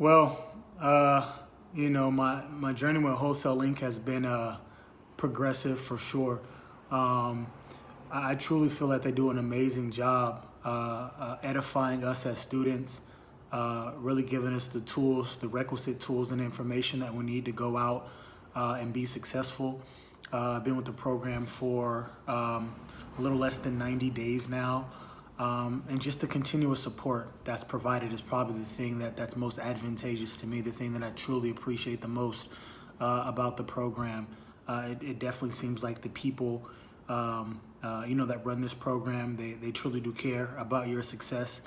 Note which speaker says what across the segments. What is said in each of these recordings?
Speaker 1: Well, my journey with Wholesale Inc. has been progressive for sure. Um, I truly feel that they do an amazing job edifying us as students, really giving us the tools, the requisite tools and information that we need to go out and be successful. I've been with the program for a little less than 90 days now. And just the continuous support that's provided is probably the thing that's most advantageous to me, the thing that I truly appreciate the most about the program. It definitely seems like the people, that run this program, they truly do care about your success.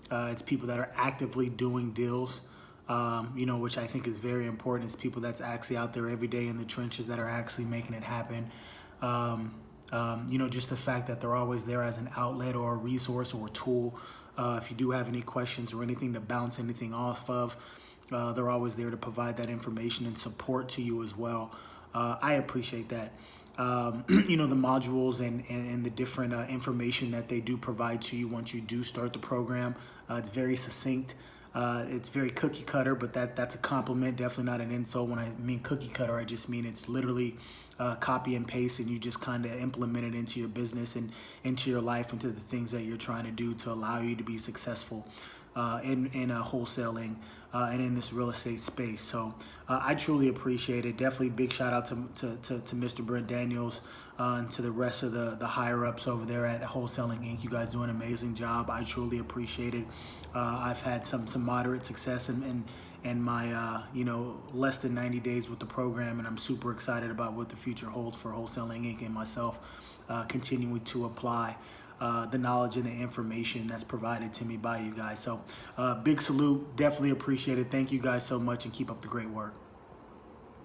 Speaker 1: It's people that are actively doing deals, which I think is very important. It's people that's actually out there every day in the trenches that are actually making it happen. Just the fact that they're always there as an outlet or a resource or a tool. If you do have any questions or anything to bounce anything off of, they're always there to provide that information and support to you as well. I appreciate that. The modules and the different information that they do provide to you once you do start the program. It's very succinct. It's very cookie cutter, but that's a compliment, definitely not an insult. When I mean cookie cutter, I just mean it's literally copy and paste, and you just kind of implement it into your business and into your life, into the things that you're trying to do to allow you to be successful in wholesaling and in this real estate space. So I truly appreciate it. Definitely big shout out to Mr. Brent Daniels and to the rest of the higher ups over there at Wholesaling Inc. You guys do an amazing job. I truly appreciate it. I've had some moderate success in my less than 90 days with the program, and I'm super excited about what the future holds for Wholesaling Inc. and myself continuing to apply the knowledge and the information that's provided to me by you guys. So big salute, definitely appreciate it. Thank you guys so much, and keep up the great work.